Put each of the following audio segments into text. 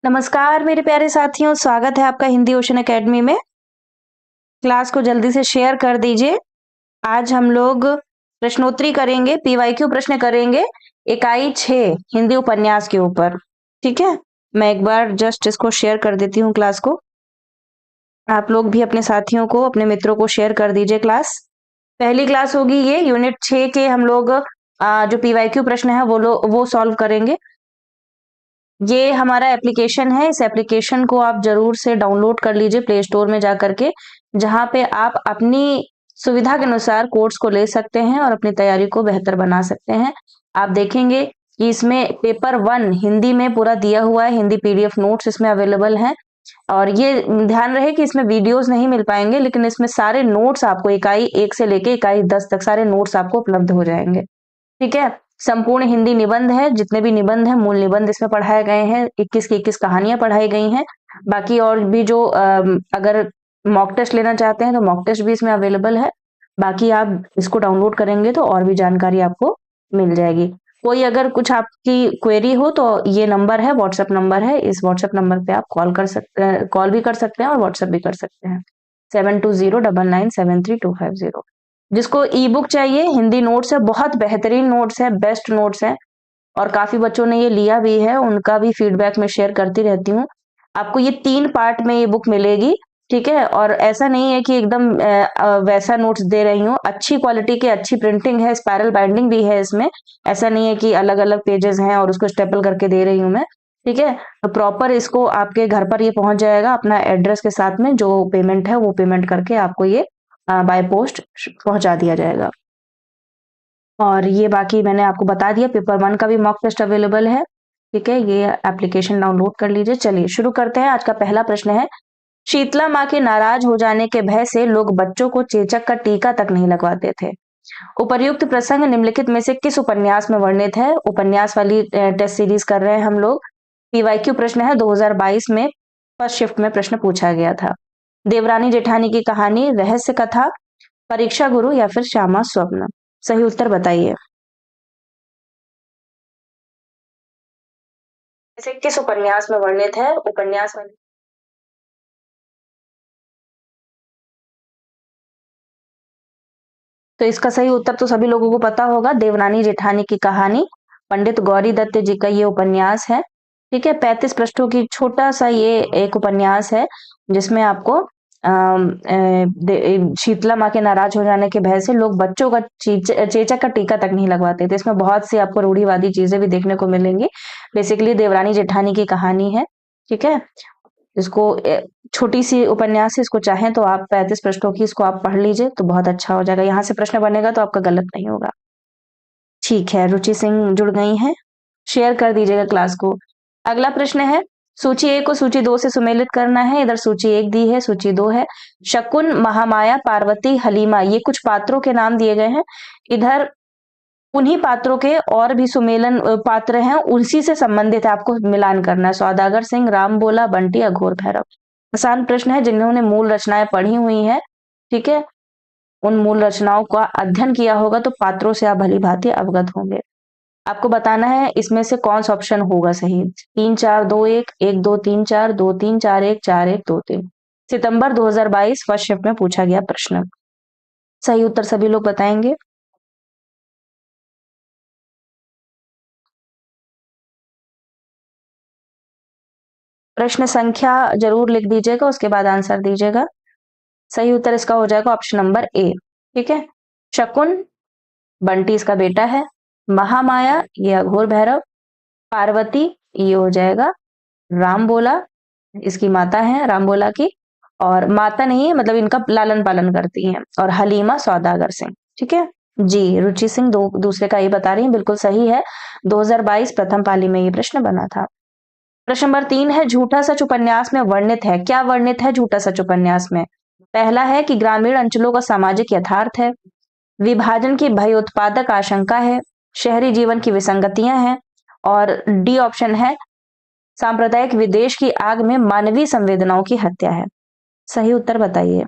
नमस्कार मेरे प्यारे साथियों, स्वागत है आपका हिंदी ओशन एकेडमी में। क्लास को जल्दी से शेयर कर दीजिए। आज हम लोग प्रश्नोत्तरी करेंगे, पीवाईक्यू प्रश्न करेंगे इकाई 6 हिंदी उपन्यास के ऊपर। ठीक है, मैं एक बार जस्ट इसको शेयर कर देती हूँ क्लास को। आप लोग भी अपने साथियों को, अपने मित्रों को शेयर कर दीजिए क्लास। पहली क्लास होगी ये यूनिट 6 के हम लोग जो पीवाईक्यू प्रश्न है वो सॉल्व करेंगे। ये हमारा एप्लीकेशन है, इस एप्लीकेशन को आप जरूर से डाउनलोड कर लीजिए प्ले स्टोर में जाकर के, जहां पे आप अपनी सुविधा के अनुसार कोर्स को ले सकते हैं और अपनी तैयारी को बेहतर बना सकते हैं। आप देखेंगे कि इसमें पेपर 1 हिंदी में पूरा दिया हुआ है, हिंदी पीडीएफ नोट्स इसमें अवेलेबल हैं। और ये ध्यान रहे कि इसमें वीडियोस नहीं मिल पाएंगे, लेकिन इसमें सारे नोट्स आपको इकाई 1 से लेके इकाई 10 तक सारे नोट्स आपको उपलब्ध हो जाएंगे। ठीक है, संपूर्ण हिंदी निबंध है, जितने भी निबंध हैं मूल निबंध इसमें पढ़ाए गए हैं, 21 की 21 कहानियां पढ़ाई गई हैं। बाकी और भी जो अगर मॉक टेस्ट लेना चाहते हैं तो मॉक टेस्ट भी इसमें अवेलेबल है। बाकी आप इसको डाउनलोड करेंगे तो और भी जानकारी आपको मिल जाएगी। कोई अगर कुछ आपकी क्वेरी हो तो ये नंबर है, व्हाट्सएप नंबर है, इस व्हाट्सएप नंबर पे आप कॉल भी कर सकते हैं और व्हाट्सएप भी कर सकते हैं 7209973250। जिसको ई बुक चाहिए, हिंदी नोट्स है, बहुत बेहतरीन नोट्स है, बेस्ट नोट्स है और काफी बच्चों ने ये लिया भी है, उनका भी फीडबैक मैं शेयर करती रहती हूँ। आपको ये 3 पार्ट में ये बुक मिलेगी। ठीक है, और ऐसा नहीं है कि एकदम वैसा नोट्स दे रही हूँ, अच्छी क्वालिटी की अच्छी प्रिंटिंग है, स्पायरल बाइंडिंग भी है इसमें। ऐसा नहीं है कि अलग अलग पेजेस हैं और उसको स्टेपल करके दे रही हूँ मैं। ठीक है, तो प्रॉपर इसको आपके घर पर ये पहुंच जाएगा अपना एड्रेस के साथ में, जो पेमेंट है वो पेमेंट करके आपको ये बाय पोस्ट पहुंचा दिया जाएगा। और ये बाकी मैंने आपको बता दिया, पेपर 1 का भी मॉक टेस्ट अवेलेबल है। ठीक है, ये एप्लीकेशन डाउनलोड कर लीजिए। चलिए शुरू करते हैं। आज का पहला प्रश्न है, शीतला माँ के नाराज हो जाने के भय से लोग बच्चों को चेचक का टीका तक नहीं लगवाते थे। उपर्युक्त प्रसंग निम्नलिखित में से किस उपन्यास में वर्णित है? उपन्यास वाली टेस्ट सीरीज कर रहे हैं हम लोग। पीवाईक्यू प्रश्न है, 2022 में फर्स्ट शिफ्ट में प्रश्न पूछा गया था। देवरानी जेठानी की कहानी, रहस्य कथा, परीक्षा गुरु या फिर श्यामा स्वप्न? सही उत्तर बताइए। इसे किस उपन्यास में वर्णित है? उपन्यास में तो इसका सही उत्तर तो सभी लोगों को पता होगा, देवरानी जेठानी की कहानी। पंडित गौरी दत्त जी का ये उपन्यास है। ठीक है, 35 पृष्ठों की छोटा सा ये एक उपन्यास है, जिसमें आपको शीतला माँ के नाराज हो जाने के भय से लोग बच्चों का चेचक का टीका तक नहीं लगवाते थे। इसमें बहुत सी आपको रूढ़िवादी चीजें भी देखने को मिलेंगी। बेसिकली देवरानी जेठानी की कहानी है। ठीक है, इसको छोटी सी उपन्यास है, इसको चाहें तो आप 35 पृष्ठों की इसको आप पढ़ लीजिए तो बहुत अच्छा हो जाएगा। यहाँ से प्रश्न बनेगा तो आपका गलत नहीं होगा। ठीक है, रुचि सिंह जुड़ गई हैं, शेयर कर दीजिएगा क्लास को। अगला प्रश्न है, सूची 1 को सूची 2 से सुमेलित करना है। इधर सूची 1 दी है, सूची 2 है। शकुन, महामाया, पार्वती, हलीमा, ये कुछ पात्रों के नाम दिए गए हैं। इधर उन्हीं पात्रों के और भी सुमेलन पात्र हैं, उसी से संबंधित है, आपको मिलान करना है। सौदागर सिंह, राम बोला, बंटी, अघोर भैरव। आसान प्रश्न है, जिन्होंने मूल रचनाएं पढ़ी हुई हैं, ठीक है, उन मूल रचनाओं का अध्ययन किया होगा तो पात्रों से आप भली भांति अवगत होंगे। आपको बताना है इसमें से कौन सा ऑप्शन होगा सही। 3 4 2 1, 1 2 3 4, 2 3 4 1, 4 1 2 3। सितंबर 2022 फर्स्ट शिफ्ट में पूछा गया प्रश्न। सही उत्तर सभी लोग बताएंगे। प्रश्न संख्या जरूर लिख दीजिएगा, उसके बाद आंसर दीजिएगा। सही उत्तर इसका हो जाएगा ऑप्शन नंबर ए। ठीक है, शकुन बंटी इसका बेटा है, महामाया ये अघोर भैरव, पार्वती ये हो जाएगा राम बोला, इसकी माता है राम बोला की, और माता नहीं है मतलब इनका लालन पालन करती हैं, और हलीमा सौदागर सिंह। ठीक है जी, रुचि सिंह दूसरे का ये बता रही है, बिल्कुल सही है। 2022 प्रथम पाली में ये प्रश्न बना था। प्रश्न नंबर 3 है, झूठा सच उपन्यास में वर्णित है। क्या वर्णित है झूठा सच उपन्यास में? पहला है कि ग्रामीण अंचलों का सामाजिक यथार्थ है, विभाजन की भयोत्पादक आशंका है, शहरी जीवन की विसंगतियां हैं, और डी ऑप्शन है सांप्रदायिक विदेश की आग में मानवीय संवेदनाओं की हत्या है। सही उत्तर बताइए।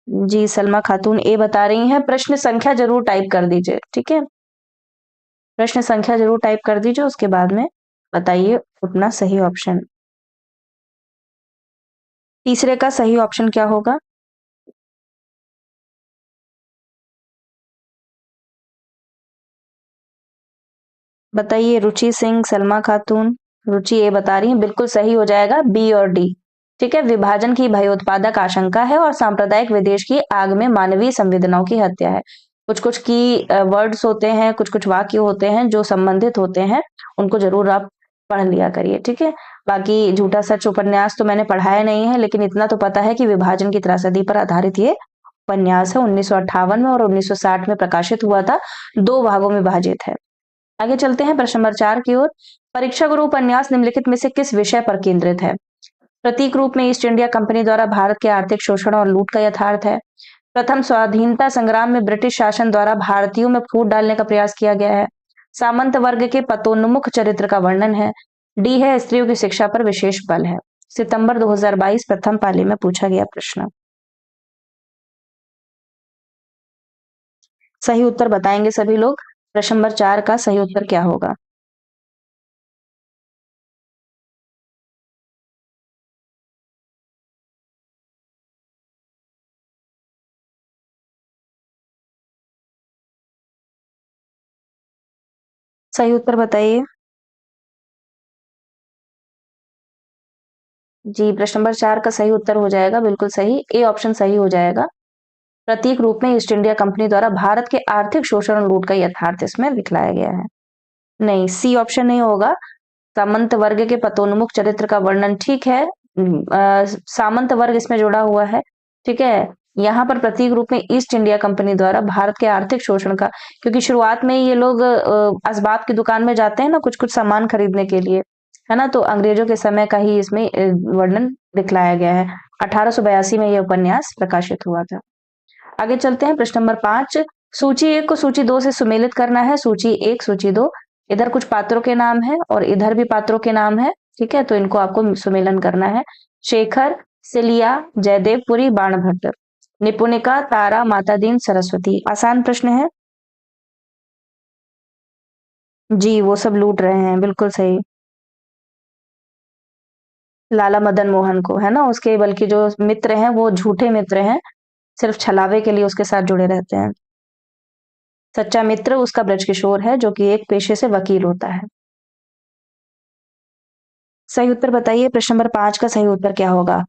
जी, सलमा खातून ए बता रही हैं। प्रश्न संख्या जरूर टाइप कर दीजिए। ठीक है, प्रश्न संख्या जरूर टाइप कर दीजिए, उसके बाद में बताइए उतना सही ऑप्शन। तीसरे का सही ऑप्शन क्या होगा? बताइए। रुचि सिंह, सलमा खातून। रुचि ए बता रही है, बिल्कुल सही हो जाएगा बी और डी। ठीक है, विभाजन की भयोत्पादक आशंका है और सांप्रदायिक विदेश की आग में मानवीय संवेदनाओं की हत्या है। कुछ कुछ की वर्ड्स होते हैं, कुछ कुछ वाक्य होते हैं जो संबंधित होते हैं, उनको जरूर आप पढ़ लिया करिए। ठीक है, बाकी झूठा सच उपन्यास तो मैंने पढ़ाया नहीं है, लेकिन इतना तो पता है कि विभाजन की त्रासदी पर आधारित ये उपन्यास है। 1958 में और 1960 में प्रकाशित हुआ था, 2 भागों में विभाजित है। आगे चलते हैं प्रश्न नंबर 4 की ओर। परीक्षा गुरु उपन्यास निम्नलिखित में से किस विषय पर केंद्रित है? प्रतीक रूप में ईस्ट इंडिया कंपनी द्वारा भारत के आर्थिक शोषण और लूट का यथार्थ है। प्रथम स्वाधीनता संग्राम में ब्रिटिश शासन द्वारा भारतीयों में फूट डालने का प्रयास किया गया है। सामंत वर्ग के पतोन्मुख चरित्र का वर्णन है। डी है स्त्रियों की शिक्षा पर विशेष बल है। सितंबर 2022 प्रथम पाली में पूछा गया प्रश्न। सही उत्तर बताएंगे सभी लोग। प्रश्न नंबर 4 का सही उत्तर क्या होगा? सही उत्तर बताइए। जी, प्रश्न नंबर 4 का सही उत्तर हो जाएगा बिल्कुल सही, ए ऑप्शन सही हो जाएगा। प्रतीक रूप में ईस्ट इंडिया कंपनी द्वारा भारत के आर्थिक शोषण और लूट का यथार्थ इसमें दिखलाया गया है। नहीं, सी ऑप्शन नहीं होगा। सामंत वर्ग के पतोन्मुख चरित्र का वर्णन ठीक है। सामंत वर्ग इसमें जुड़ा हुआ है। ठीक है, यहाँ पर प्रतीक रूप में ईस्ट इंडिया कंपनी द्वारा भारत के आर्थिक शोषण का, क्योंकि शुरुआत में ये लोग असबाब की दुकान में जाते हैं ना कुछ कुछ सामान खरीदने के लिए, है ना, तो अंग्रेजों के समय का ही इसमें वर्णन दिखलाया गया है। 1882 में यह उपन्यास प्रकाशित हुआ था। आगे चलते हैं प्रश्न नंबर 5। सूची 1 को सूची 2 से सुमेलित करना है। सूची 1, सूची 2। इधर कुछ पात्रों के नाम है और इधर भी पात्रों के नाम है। ठीक है, तो इनको आपको सुमेलन करना है। शेखर, सिलिया, जयदेवपुरी, बाणभट्ट। निपुणिका, तारा, मातादीन, सरस्वती। आसान प्रश्न है। जी, वो सब लूट रहे हैं, बिल्कुल सही। लाला मदन मोहन को, है ना, उसके बल्कि जो मित्र हैं वो झूठे मित्र हैं, सिर्फ छलावे के लिए उसके साथ जुड़े रहते हैं। सच्चा मित्र उसका ब्रजकिशोर है, जो कि एक पेशे से वकील होता है। सही उत्तर बताइए। प्रश्न नंबर 5 का सही उत्तर क्या होगा?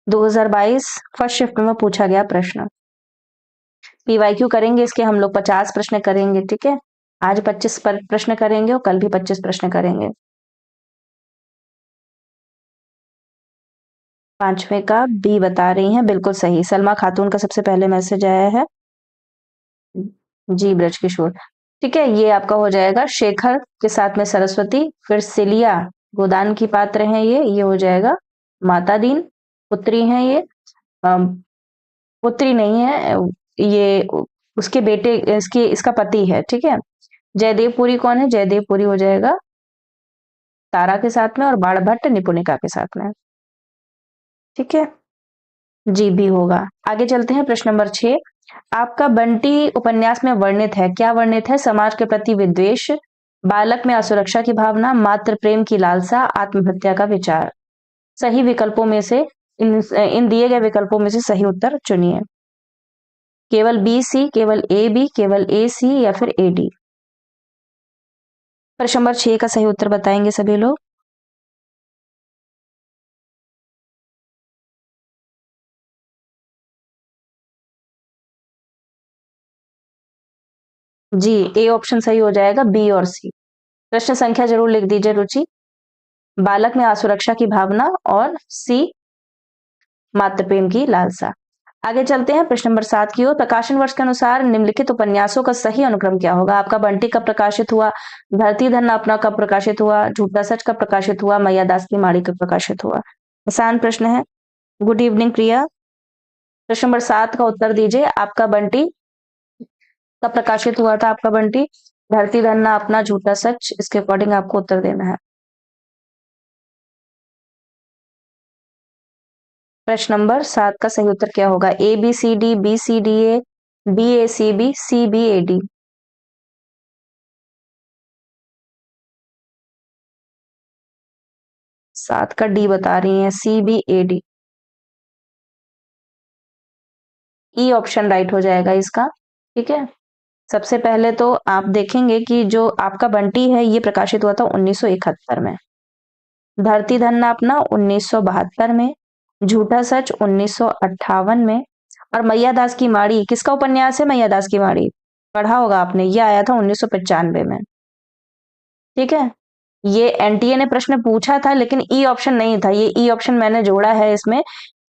2022 फर्स्ट शिफ्ट में पूछा गया प्रश्न। पीवाईक्यू करेंगे इसके हम लोग 50 प्रश्न करेंगे। ठीक है, आज 25 प्रश्न करेंगे और कल भी 25 प्रश्न करेंगे। 5वें का बी बता रही हैं, बिल्कुल सही। सलमा खातून का सबसे पहले मैसेज आया है। जी, ब्रजकिशोर। ठीक है, ये आपका हो जाएगा। शेखर के साथ में सरस्वती, फिर सिलिया गोदान की पात्र हैं, ये हो जाएगा। माता दीन पुत्री हैं ये। अम, पुत्री नहीं है ये, उसके बेटे, इसके इसका पति है। ठीक है, जयदेवपुरी कौन है? जयदेवपुरी हो जाएगा तारा के साथ में, और बाणभट्ट निपुणिका के साथ में। ठीक है, जी भी होगा। आगे चलते हैं प्रश्न नंबर 6। आपका बंटी उपन्यास में वर्णित है, क्या वर्णित है? समाज के प्रति विद्वेष, बालक में असुरक्षा की भावना, मातृ प्रेम की लालसा, आत्महत्या का विचार। सही विकल्पों में से इन दिए गए विकल्पों में से सही उत्तर चुनिए। केवल बी सी, केवल ए बी, केवल ए सी, या फिर ए डी। प्रश्न नंबर 6 का सही उत्तर बताएंगे सभी लोग। जी, ए ऑप्शन सही हो जाएगा, बी और सी। प्रश्न संख्या जरूर लिख दीजिए रुचि। बालक में असुरक्षा की भावना, और सी मातृ प्रेम की लालसा। आगे चलते हैं प्रश्न नंबर 7 की ओर। प्रकाशन वर्ष के अनुसार निम्नलिखित उपन्यासों का सही अनुक्रम क्या होगा? आपका बंटी कब प्रकाशित हुआ? धरती धन्ना अपना कब प्रकाशित हुआ? झूठा सच कब प्रकाशित हुआ? मैया दास की माड़ी कब प्रकाशित हुआ? आसान प्रश्न है। गुड इवनिंग प्रिया। प्रश्न नंबर 7 का उत्तर दीजिए। आपका बंटी कब प्रकाशित हुआ था? आपका बंटी धरती धन्ना अपना, झूठा सच, इसके अकॉर्डिंग आपको उत्तर देना है। प्रश्न नंबर 7 का सही उत्तर क्या होगा? A B C D, B C D A, B A C B A D. 7 का डी बता रही हैं, CBAD। ई ऑप्शन राइट हो जाएगा इसका। ठीक है, सबसे पहले तो आप देखेंगे कि जो आपका बंटी है ये प्रकाशित हुआ था 1971 में, धरती धन्ना अपना 1972 में, झूठा सच 1958 में, और मैया दास की माड़ी किसका उपन्यास है? मैया दास की माड़ी, पढ़ा होगा आपने, ये आया था 1995 में। ठीक है, ये एनटीए ने प्रश्न पूछा था लेकिन ई ऑप्शन नहीं था, ये ई ऑप्शन मैंने जोड़ा है इसमें।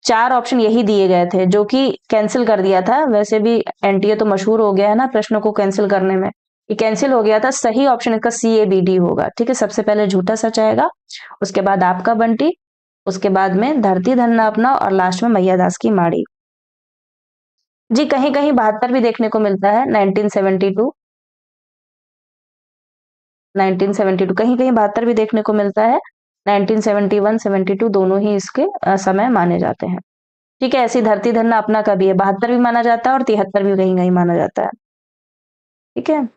4 ऑप्शन यही दिए गए थे जो कि कैंसिल कर दिया था। वैसे भी एनटीए तो मशहूर हो गया है ना प्रश्नों को कैंसिल करने में, ये कैंसिल हो गया था। सही ऑप्शन इसका CABD होगा। ठीक है, सबसे पहले झूठा सच आएगा, उसके बाद आपका बंटी, उसके बाद में धरती धन्ना अपना, और लास्ट में मैया दास की माड़ी। जी, कहीं कहीं 72 भी देखने को मिलता है, 1972। 1972 कहीं कहीं 72 भी देखने को मिलता है। 1971 72 दोनों ही इसके समय माने जाते हैं। ठीक है, ऐसी धरती धन्ना अपना का भी है, 72 भी माना जाता है और 73 भी कहीं कहीं माना जाता है। ठीक है,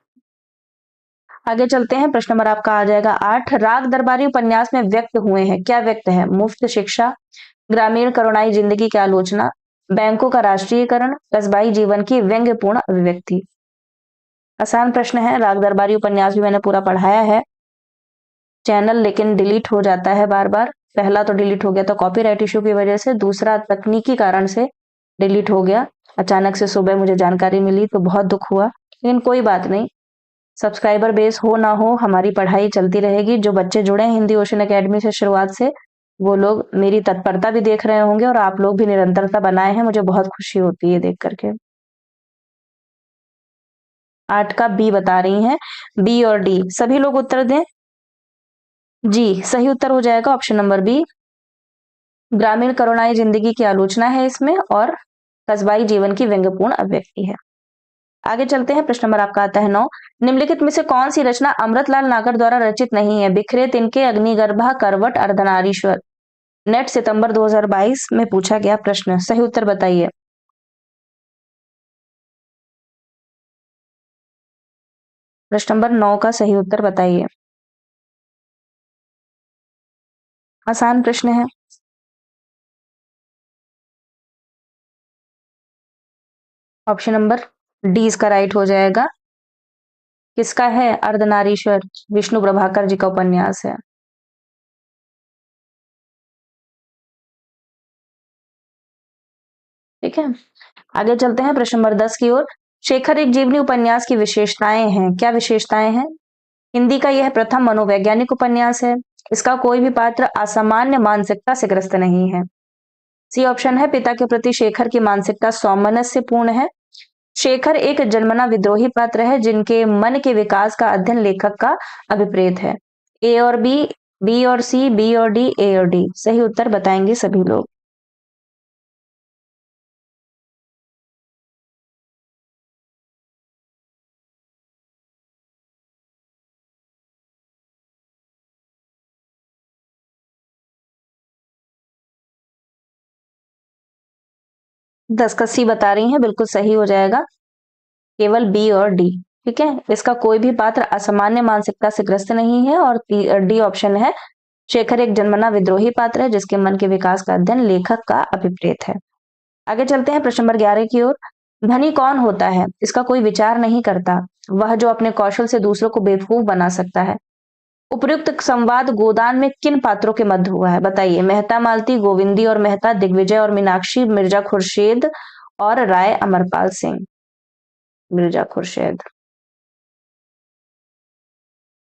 आगे चलते हैं। प्रश्न नंबर आपका आ जाएगा 8। राग दरबारी उपन्यास में व्यक्त हुए हैं, क्या व्यक्त है? मुफ्त शिक्षा, ग्रामीण करुणाई जिंदगी की आलोचना, बैंकों का राष्ट्रीयकरण, कस्बाई जीवन की व्यंग्यपूर्ण अभिव्यक्ति। आसान प्रश्न है, राग दरबारी उपन्यास भी मैंने पूरा पढ़ाया है। चैनल लेकिन डिलीट हो जाता है बार बार। पहला तो डिलीट हो गया था कॉपीराइट इशू की वजह से, दूसरा तकनीकी कारण से डिलीट हो गया। अचानक से सुबह मुझे जानकारी मिली तो बहुत दुख हुआ, लेकिन कोई बात नहीं, सब्सक्राइबर बेस हो ना हो हमारी पढ़ाई चलती रहेगी। जो बच्चे जुड़े हैं हिंदी ओशन एकेडमी से शुरुआत से, वो लोग मेरी तत्परता भी देख रहे होंगे और आप लोग भी निरंतरता बनाए हैं, मुझे बहुत खुशी होती है देख करके। 8 का बी बता रही हैं, बी और डी सभी लोग उत्तर दें। जी, सही उत्तर हो जाएगा ऑप्शन नंबर बी, ग्रामीण करुणाई जिंदगी की आलोचना है इसमें, और कस्बाई जीवन की व्यंग्यपूर्ण अभिव्यक्ति है। आगे चलते हैं, प्रश्न नंबर आपका आता है 9। निम्नलिखित में से कौन सी रचना अमृतलाल नागर द्वारा रचित नहीं है? बिखरे तिनके, अग्निगर्भा, करवट, अर्धनारीश्वर। नेट सितंबर 2022 में पूछा गया प्रश्न, सही उत्तर बताइए। प्रश्न नंबर 9 का सही उत्तर बताइए। आसान प्रश्न है। ऑप्शन नंबर डी इसका राइट हो जाएगा। किसका है? अर्धनारीश्वर, विष्णु प्रभाकर जी का उपन्यास है। ठीक है, आगे चलते हैं प्रश्न नंबर 10 की ओर। शेखर एक जीवनी उपन्यास की विशेषताएं हैं, क्या विशेषताएं हैं? हिंदी का यह प्रथम मनोवैज्ञानिक उपन्यास है। इसका कोई भी पात्र असामान्य मानसिकता से ग्रस्त नहीं है। सी ऑप्शन है, पिता के प्रति शेखर की मानसिकता सौमनस्य पूर्ण है। शेखर एक जन्मना विद्रोही पात्र है जिनके मन के विकास का अध्ययन लेखक का अभिप्रेत है। ए और बी, बी और सी, बी और डी, ए और डी, सही उत्तर बताएंगे सभी लोग। दस का सी बता रही हैं, बिल्कुल सही हो जाएगा, केवल बी और डी। ठीक है, इसका कोई भी पात्र असामान्य मानसिकता से ग्रस्त नहीं है, और डी ऑप्शन है, शेखर एक जन्मना विद्रोही पात्र है जिसके मन के विकास का अध्ययन लेखक का अभिप्रेत है। आगे चलते हैं प्रश्न नंबर 11 की ओर। धनी कौन होता है? इसका कोई विचार नहीं करता, वह जो अपने कौशल से दूसरों को बेवकूफ बना सकता है। उपयुक्त संवाद गोदान में किन पात्रों के मध्य हुआ है? बताइए। मेहता मालती, गोविंदी और मेहता, दिग्विजय और मीनाक्षी, मिर्जा खुर्शीद और राय अमरपाल सिंह। मिर्जा खुर्शीद।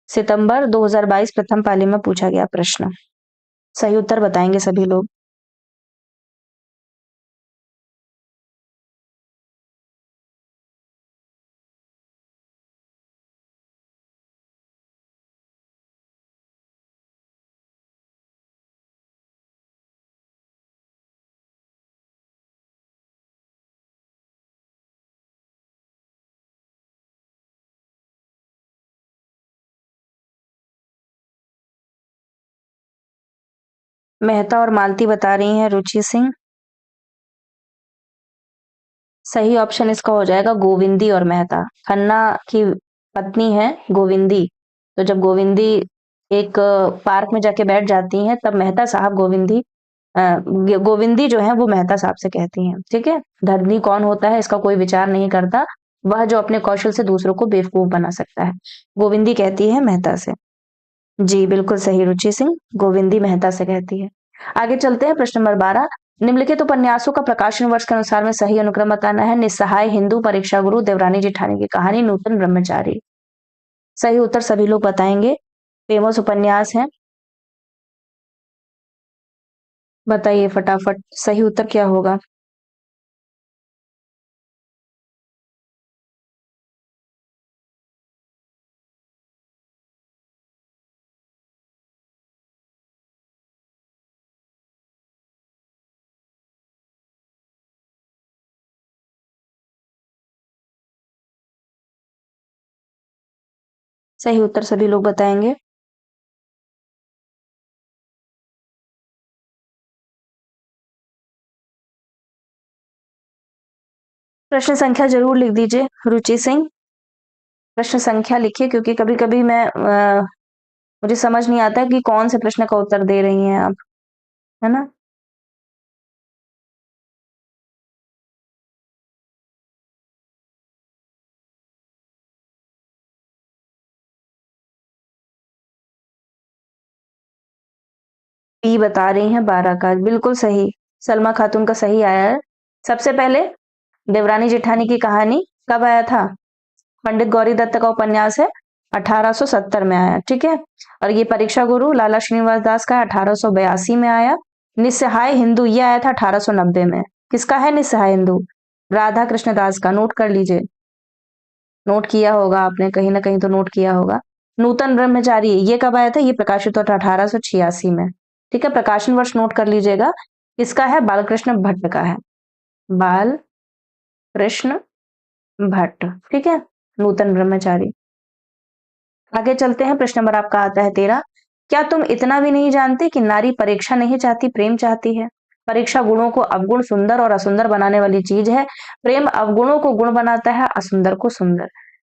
सितंबर 2022 प्रथम पाली में पूछा गया प्रश्न, सही उत्तर बताएंगे सभी लोग। मेहता और मालती बता रही हैं रुचि सिंह। सही ऑप्शन इसका हो जाएगा गोविंदी और मेहता। खन्ना की पत्नी है गोविंदी, तो जब गोविंदी एक पार्क में जाके बैठ जाती हैं, तब मेहता साहब गोविंदी जो है वो मेहता साहब से कहती हैं, ठीक है। धनी कौन होता है इसका कोई विचार नहीं करता, वह जो अपने कौशल से दूसरों को बेवकूफ बना सकता है। गोविंदी कहती है मेहता से। जी बिल्कुल सही रुचि सिंह, गोविंदी मेहता से कहती है। आगे चलते हैं, प्रश्न नंबर 12। निम्नलिखित उपन्यासों का प्रकाशन वर्ष के अनुसार में सही अनुक्रम बताना है। निस्सहाय, हिंदू, परीक्षा गुरु, देवरानी जेठानी की कहानी, नूतन ब्रह्मचारी। सही उत्तर सभी लोग बताएंगे, फेमस उपन्यास है। बताइए फटाफट सही उत्तर क्या होगा। सही उत्तर सभी लोग बताएंगे। प्रश्न संख्या जरूर लिख दीजिए रुचि सिंह, प्रश्न संख्या लिखिए, क्योंकि कभी कभी मुझे समझ नहीं आता कि कौन से प्रश्न का उत्तर दे रही हैं आप, है ना। पी बता रही हैं 12 का, बिल्कुल सही। सलमा खातून का सही आया है। सबसे पहले देवरानी जेठानी की कहानी कब आया था? पंडित गौरी दत्त का उपन्यास है, 1870 में आया, ठीक है। और ये परीक्षा गुरु लाला श्रीनिवास दास का 1882 में आया। निस्सहाय हिंदू ये आया था 1890 में। किसका है निस्सहाय हिंदू? राधा कृष्ण दास का, नोट कर लीजिए। नोट किया होगा आपने, कहीं ना कहीं तो नोट किया होगा। नूतन ब्रह्मचारी ये कब आया था? ये प्रकाशित हुआ था 1886 में, ठीक है। प्रकाशन वर्ष नोट कर लीजिएगा। किसका है? बालकृष्ण भट्ट का है, बाल कृष्ण भट्ट, ठीक है। नूतन ब्रह्मचारी। आगे चलते हैं, प्रश्न नंबर आपका आता है 13। क्या तुम इतना भी नहीं जानते कि नारी परीक्षा नहीं चाहती, प्रेम चाहती है? परीक्षा गुणों को अवगुण, सुंदर और असुंदर बनाने वाली चीज है। प्रेम अवगुणों को गुण बनाता है, असुंदर को सुंदर।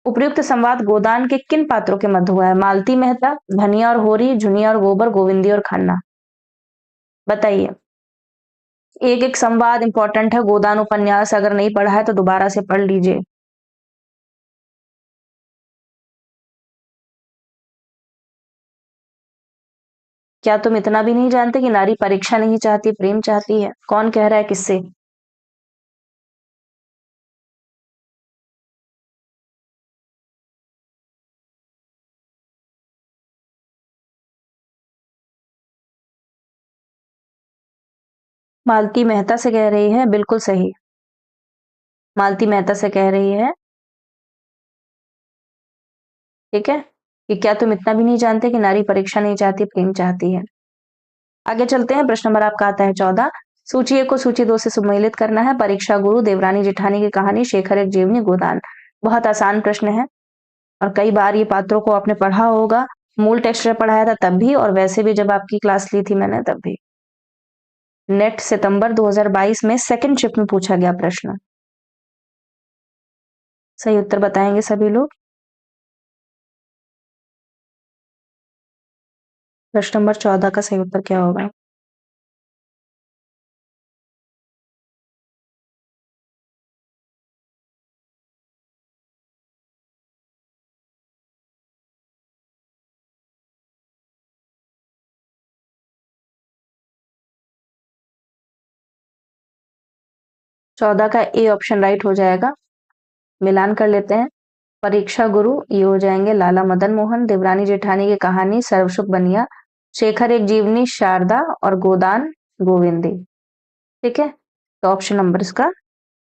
उपयुक्त संवाद गोदान के किन पात्रों के मध्य हुआ है? मालती मेहता, धनिया और होरी, झुनिया और गोबर, गोविंदी और खन्ना। बताइए। एक एक संवाद इंपॉर्टेंट है, गोदान उपन्यास अगर नहीं पढ़ा है तो दोबारा से पढ़ लीजिए। क्या तुम इतना भी नहीं जानते कि नारी परीक्षा नहीं चाहती, प्रेम चाहती है? कौन कह रहा है, किससे? मालती मेहता से कह रही है, बिल्कुल सही। मालती मेहता से कह रही है, ठीक है, कि क्या तुम इतना भी नहीं जानते कि नारी परीक्षा नहीं चाहती, प्रेम चाहती है। आगे चलते हैं, प्रश्न नंबर आपका आता है 14। सूची 1 को सूची 2 से सम्मिलित करना है। परीक्षा गुरु, देवरानी जेठानी की कहानी, शेखर एक जीवनी, गोदान। बहुत आसान प्रश्न है, और कई बार ये पात्रों को आपने पढ़ा होगा। मूल टेक्स्ट जब पढ़ाया था तब भी, और वैसे भी जब आपकी क्लास ली थी मैंने तब भी। नेट सितंबर 2022 में सेकंड शिफ्ट में पूछा गया प्रश्न। सही उत्तर बताएंगे सभी लोग। प्रश्न नंबर 14 का सही उत्तर क्या होगा? 14 का ए ऑप्शन राइट हो जाएगा। मिलान कर लेते हैं। परीक्षा गुरु ये हो जाएंगे लाला मदन मोहन, देवरानी जेठानी की कहानी सर्वसुख बनिया, शेखर एक जीवनी शारदा, और गोदान गोविंदी, ठीक है। तो ऑप्शन नंबर इसका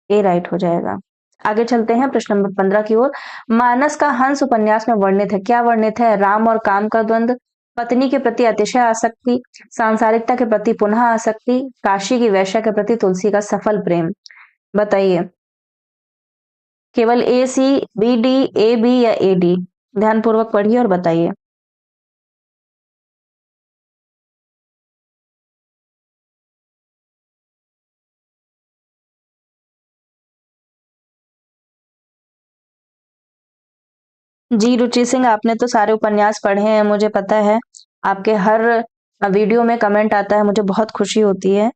ए राइट हो जाएगा। आगे चलते हैं, प्रश्न नंबर 15 की ओर। मानस का हंस उपन्यास में वर्णित है, क्या वर्णित है? राम और काम का द्वंद, पत्नी के प्रति अतिशय आसक्ति, सांसारिकता के प्रति पुनः आसक्ति, काशी की वैश्या के प्रति तुलसी का सफल प्रेम। बताइए। केवल ए, C, B, D, A, B या ए, डी? ध्यानपूर्वक पढ़िए और बताइए। जी रुचि सिंह, आपने तो सारे उपन्यास पढ़े हैं, मुझे पता है। आपके हर वीडियो में कमेंट आता है, मुझे बहुत खुशी होती है।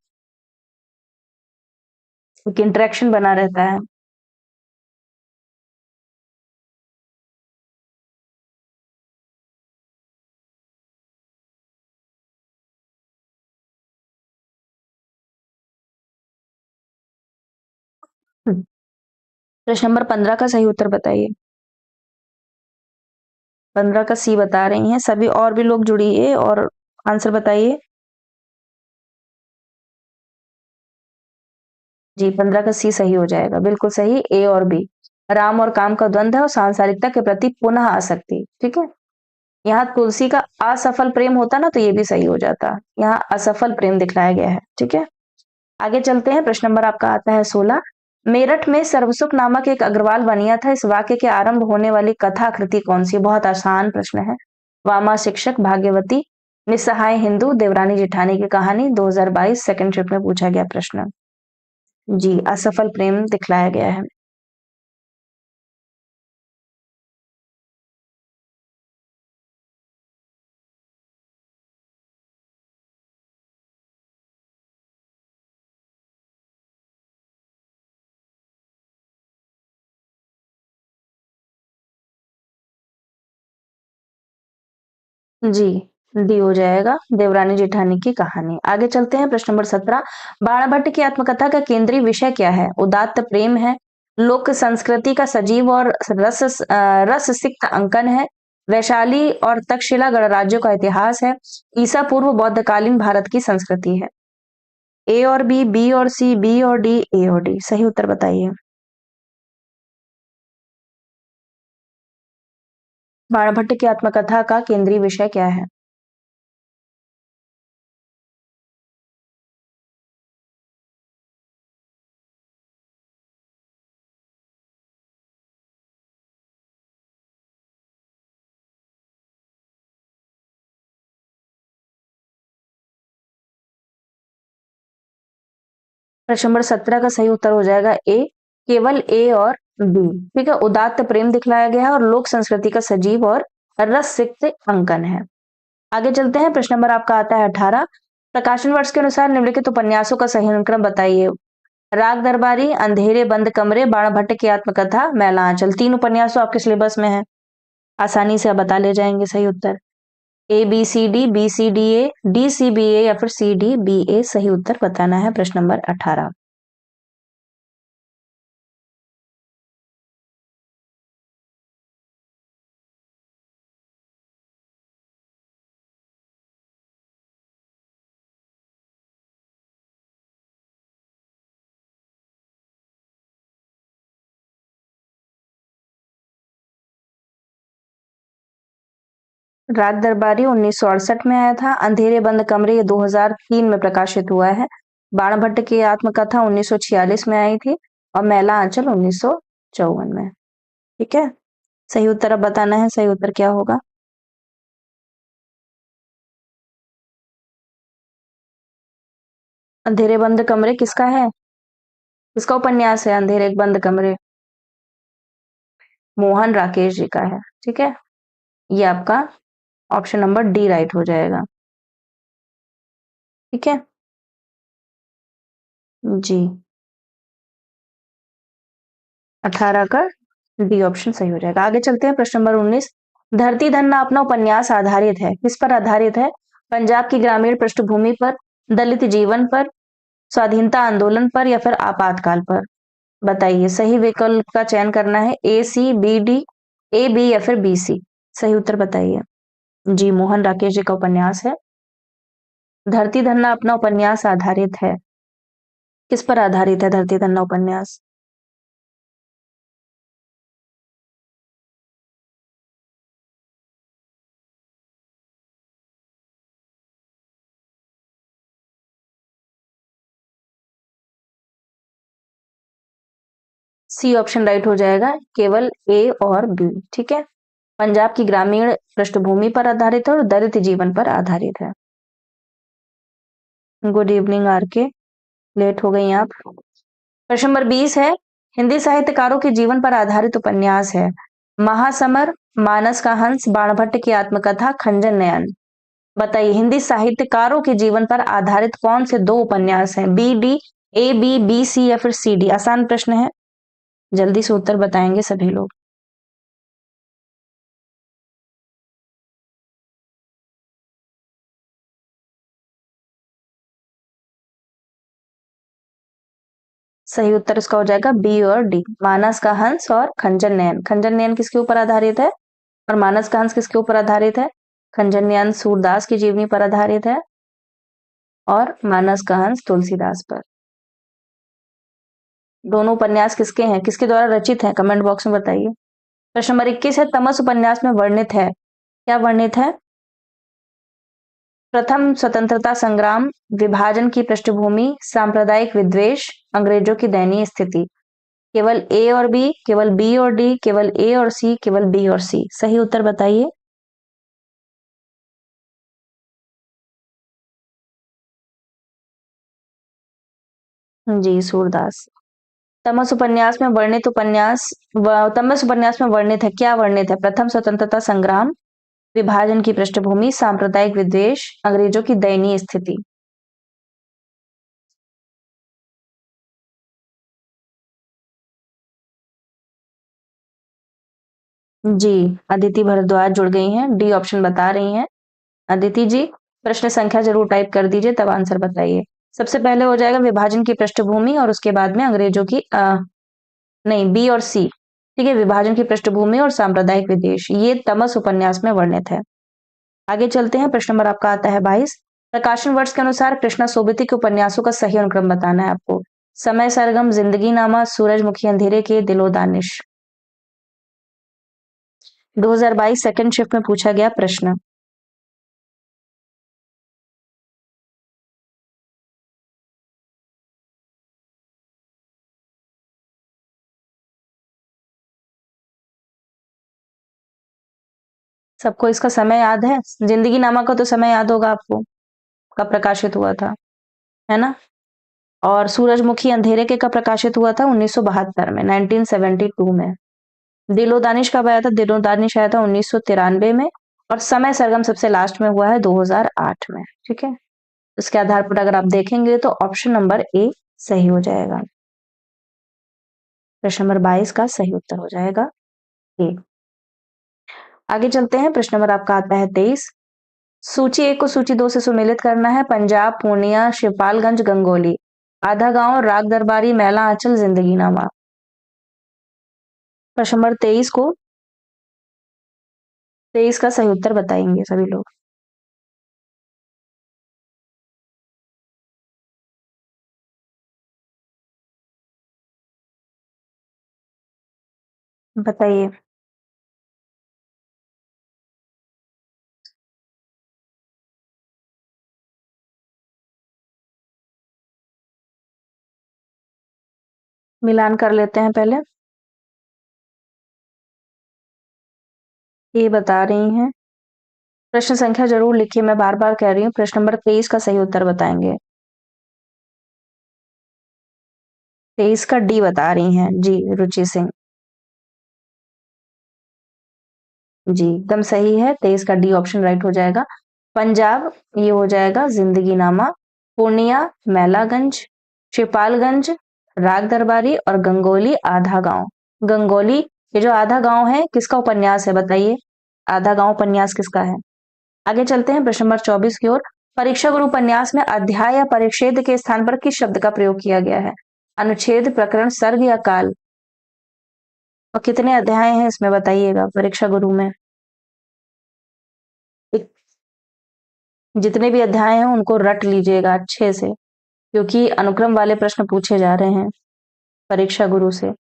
एक इंटरेक्शन बना रहता है। प्रश्न नंबर 15 का सही उत्तर बताइए। 15 का सी बता रही हैं सभी, और भी लोग जुड़िए और आंसर बताइए। जी, 15 का सी सही हो जाएगा, बिल्कुल सही, ए और बी। राम और काम का द्वंद्व है और सांसारिकता के प्रति पुनः आसक्ति, ठीक है। यहाँ तुलसी का असफल प्रेम होता ना तो ये भी सही हो जाता, यहाँ असफल प्रेम दिखलाया गया है, ठीक है। आगे चलते हैं, प्रश्न नंबर आपका आता है 16। मेरठ में सर्वसुख नामक एक अग्रवाल बनिया था, इस वाक्य के आरंभ होने वाली कथा कृति कौन सी? बहुत आसान प्रश्न है। वामा शिक्षक, भाग्यवती, निस्सहाय हिंदू, देवरानी जेठानी की कहानी, 2022 सेकंड शिफ्ट में पूछा गया प्रश्न। जी, असफल प्रेम दिखलाया गया है। जी, डी हो जाएगा, देवरानी जेठानी की कहानी। आगे चलते हैं, प्रश्न नंबर 17। बाणभट्ट की आत्मकथा का केंद्रीय विषय क्या है? उदात्त प्रेम है, लोक संस्कृति का सजीव और रस सिक्त अंकन है, वैशाली और तक्षशिला गणराज्यों का इतिहास है, ईसा पूर्व बौद्धकालीन भारत की संस्कृति है। ए और बी और सी, बी और डी, ए और डी, सही उत्तर बताइए। बाणभट्ट की आत्मकथा का केंद्रीय विषय क्या है? प्रश्न नंबर 17 का सही उत्तर हो जाएगा ए, केवल ए और बी, ठीक है। उदात्त प्रेम दिखलाया गया है और लोक संस्कृति का सजीव और रस सिक्त अंकन है। आगे चलते हैं, प्रश्न नंबर आपका आता है 18। प्रकाशन वर्ष के अनुसार निम्नलिखित उपन्यासों का सही अनुक्रम बताइए। राग दरबारी, अंधेरे बंद कमरे, बाणभट्ट की आत्मकथा, मैला आंचल। तीन उपन्यासों आपके सिलेबस में है, आसानी से आप बता ले जाएंगे सही उत्तर। A B C D, B C D A, D C B A या फिर सी डी बी ए, सही उत्तर बताना है प्रश्न नंबर 18। राग दरबारी 1968 में आया था, अंधेरे बंद कमरे ये 2003 में प्रकाशित हुआ है, बाणभट्ट की आत्मकथा 1946 में आई थी और मैला आंचल 1954 में, ठीक है। सही उत्तर अब बताना है, सही उत्तर क्या होगा? अंधेरे बंद कमरे किसका है? किसका उपन्यास है अंधेरे बंद कमरे? मोहन राकेश जी का है, ठीक है। ये आपका ऑप्शन नंबर डी राइट हो जाएगा, ठीक है। जी, 18 का डी ऑप्शन सही हो जाएगा। आगे चलते हैं, प्रश्न नंबर 19। धरती धन्ना अपना उपन्यास आधारित है, किस पर आधारित है? पंजाब की ग्रामीण पृष्ठभूमि पर, दलित जीवन पर, स्वाधीनता आंदोलन पर या फिर आपातकाल पर? बताइए, सही विकल्प का चयन करना है, A C B D, A B या फिर बी सी, सही उत्तर बताइए। जी, मोहन राकेश जी का उपन्यास है। धरती धन्ना अपना उपन्यास आधारित है, किस पर आधारित है धरती धन्ना उपन्यास? सी ऑप्शन राइट हो जाएगा, केवल ए और बी, ठीक है। पंजाब की ग्रामीण पृष्ठभूमि पर आधारित है और दलित जीवन पर आधारित है। गुड इवनिंग आर के, लेट हो गई आप। प्रश्न नंबर 20 है, हिंदी साहित्यकारों के जीवन पर आधारित उपन्यास है। महासमर, मानस का हंस, बाणभट्ट की आत्मकथा, खंजन नयन। बताइए, हिंदी साहित्यकारों के जीवन पर आधारित कौन से दो उपन्यास हैं? B D, A B, B C या फिर सी डी? आसान प्रश्न है, जल्दी से उत्तर बताएंगे सभी लोग। सही उत्तर इसका हो जाएगा बी और डी, मानस का हंस और खंजन नयन। खंजन नयन किसके ऊपर आधारित है और मानस का हंस किसके ऊपर आधारित है? खंजन नयन सूरदास की जीवनी पर आधारित है और मानस का हंस तुलसीदास पर। दोनों उपन्यास किसके हैं, किसके द्वारा रचित हैं? कमेंट बॉक्स में बताइए। प्रश्न नंबर 21 है, तमस उपन्यास में वर्णित है, क्या वर्णित है? प्रथम स्वतंत्रता संग्राम, विभाजन की पृष्ठभूमि, सांप्रदायिक विद्वेष, अंग्रेजों की दयनीय स्थिति। केवल ए और बी, केवल बी और डी, केवल ए और सी, केवल बी और सी? सही उत्तर बताइए। जी, सूरदास। तमस उपन्यास में वर्णित है, क्या वर्णित है? प्रथम स्वतंत्रता संग्राम, विभाजन की पृष्ठभूमि, सांप्रदायिक विद्वेष, अंग्रेजों की दयनीय स्थिति। जी, अदिति भारद्वाज जुड़ गई हैं, डी ऑप्शन बता रही हैं। अदिति जी, प्रश्न संख्या जरूर टाइप कर दीजिए, तब आंसर बताइए। सबसे पहले हो जाएगा विभाजन की पृष्ठभूमि और उसके बाद में अंग्रेजों की नहीं, बी और सी। ठीक है, विभाजन की पृष्ठभूमि और सांप्रदायिक विद्वेष, ये तमस उपन्यास में वर्णित है। आगे चलते हैं, प्रश्न नंबर आपका आता है 22। प्रकाशन वर्ष के अनुसार कृष्णा सोबती के उपन्यासों का सही अनुक्रम बताना है आपको। समय सरगम, जिंदगी नामा, सूरजमुखी अंधेरे के, दिलो दानिश। 2022 सेकंड शिफ्ट में पूछा गया प्रश्न। सबको इसका समय याद है? जिंदगी नामा का तो समय याद होगा आपको, कब प्रकाशित हुआ था, है ना? और सूरजमुखी अंधेरे के कब प्रकाशित हुआ था? 1972 में, 1972 में। दिलो दानिश कब आया था? दिलो दानिश आया था 1993 में। और समय सरगम सबसे लास्ट में हुआ है 2008 में। ठीक है, इसके आधार पर अगर आप देखेंगे तो ऑप्शन नंबर ए सही हो जाएगा। प्रश्न नंबर 22 का सही उत्तर हो जाएगा ए। आगे चलते हैं, प्रश्न नंबर आपका आता है 23। सूची 1 को सूची 2 से सुमेलित करना है। पंजाब, पूर्णिया, शिवपालगंज, गंगोली, आधा गांव, राग दरबारी, मैला आंचल, जिंदगी नामा। प्रश्न नंबर 23 का सही उत्तर बताएंगे सभी लोग। बताइए। मिलान कर लेते हैं पहले। ये बता रही हैं, प्रश्न संख्या जरूर लिखिए, मैं बार बार कह रही हूँ। प्रश्न नंबर 23 का सही उत्तर बताएंगे। 23 का डी बता रही हैं जी, रुचि सिंह। जी, एकदम सही है, 23 का डी ऑप्शन राइट हो जाएगा। पंजाब ये हो जाएगा जिंदगी नामा, पूर्णिया मैलागंज, शिवपालगंज राग दरबारी और गंगोली आधा गांव। गंगोली, ये जो आधा गांव है किसका उपन्यास है बताइए? आधा गांव उपन्यास किसका है? आगे चलते हैं प्रश्न नंबर 24 की ओर। परीक्षा गुरु उपन्यास में अध्याय या परिच्छेद के स्थान पर किस शब्द का प्रयोग किया गया है? अनुच्छेद, प्रकरण, सर्ग या काल? और कितने अध्याय हैं इसमें बताइएगा परीक्षा गुरु में? एक, जितने भी अध्याय हैं उनको रट लीजिएगा अच्छे से, क्योंकि अनुक्रम वाले प्रश्न पूछे जा रहे हैं परीक्षा गुरु से।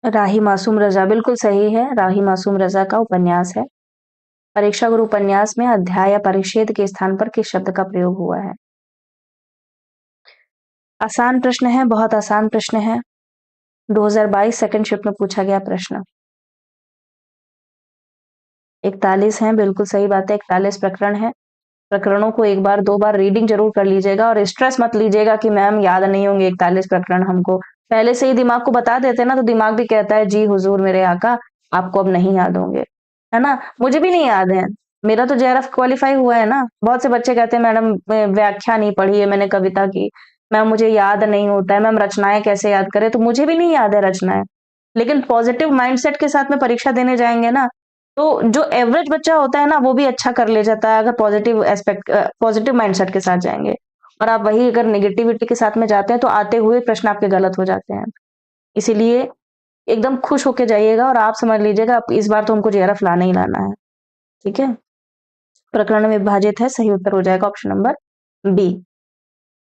राही मासूम रजा बिल्कुल सही है, राही मासूम रजा का उपन्यास है। परीक्षा गुरु उपन्यास में अध्याय या परिच्छेद के स्थान पर किस शब्द का प्रयोग हुआ है? आसान प्रश्न है, बहुत आसान प्रश्न है। 2022 सेकंड शिफ्ट में पूछा गया प्रश्न। 41 है, बिल्कुल सही बात है, 41 प्रकरण है। प्रकरणों को एक बार 2 बार रीडिंग ज़रूर कर लीजिएगा और स्ट्रेस मत लीजिएगा कि मैम याद नहीं होंगे 41 प्रकरण हमको। पहले से ही दिमाग को बता देते हैं ना, तो दिमाग भी कहता है जी हुज़ूर मेरे आका, आपको अब नहीं याद होंगे, है ना? मुझे भी नहीं याद है। मेरा तो जेआरएफ क्वालीफाई हुआ है ना। बहुत से बच्चे कहते हैं मैडम व्याख्या नहीं पढ़ी है मैंने कविता की, मैम मुझे याद नहीं होता है, मैम रचनाएँ कैसे याद करें? तो मुझे भी नहीं याद है रचनाएँ। लेकिन पॉजिटिव माइंडसेट के साथ में परीक्षा देने जाएँगे ना, तो जो एवरेज बच्चा होता है ना, वो भी अच्छा कर ले जाता है अगर पॉजिटिव माइंडसेट के साथ जाएँगे। और आप वही अगर नेगेटिविटी के साथ में जाते हैं, तो आते हुए प्रश्न आपके गलत हो जाते हैं। इसीलिए एकदम खुश होके जाइएगा और आप समझ लीजिएगा अब इस बार तो हमको जेआरएफ लाना ही लाना है। ठीक है? प्रकरण में विभाजित है, सही उत्तर हो जाएगा ऑप्शन नंबर बी।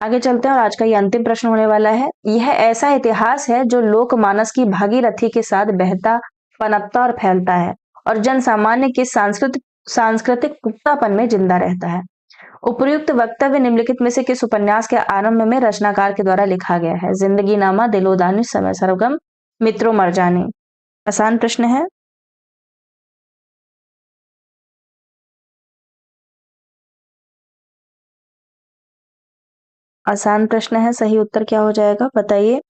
आगे चलते हैं और आज का ये अंतिम प्रश्न होने वाला है। यह ऐसा इतिहास है जो लोकमानस की भागीरथी के साथ बहता, पनपता और फैलता है और जन सामान्य के सांस्कृतिक पुख्तापन में जिंदा रहता है। उपर्युक्त वक्तव्य निम्नलिखित में से किस उपन्यास के आरंभ में रचनाकार के द्वारा लिखा गया है? जिंदगी नामा, दिलोदानिश, समय सरगम, मित्रों मरजानी। आसान प्रश्न है। आसान प्रश्न है, सही उत्तर क्या हो जाएगा बताइए?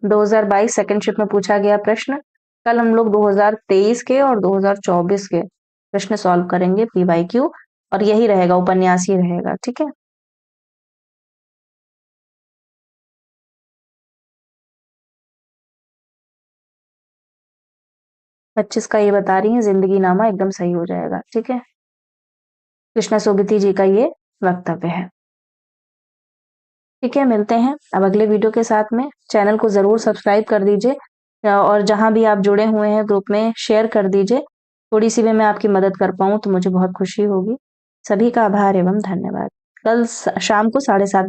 2022 सेकंड शिफ्ट में पूछा गया प्रश्न। कल हम लोग 2023 के और 2024 के प्रश्न सॉल्व करेंगे पीवाईक्यू, और यही रहेगा, उपन्यास ही रहेगा। ठीक है? 25 का ये बता रही है, जिंदगी नामा एकदम सही हो जाएगा। ठीक है? कृष्णा सोबती जी का ये वक्तव्य है। ठीक है, मिलते हैं अब अगले वीडियो के साथ में। चैनल को जरूर सब्सक्राइब कर दीजिए और जहां भी आप जुड़े हुए हैं ग्रुप में शेयर कर दीजिए। थोड़ी सी भी मैं आपकी मदद कर पाऊं तो मुझे बहुत खुशी होगी। सभी का आभार एवं धन्यवाद। कल शाम को 7:30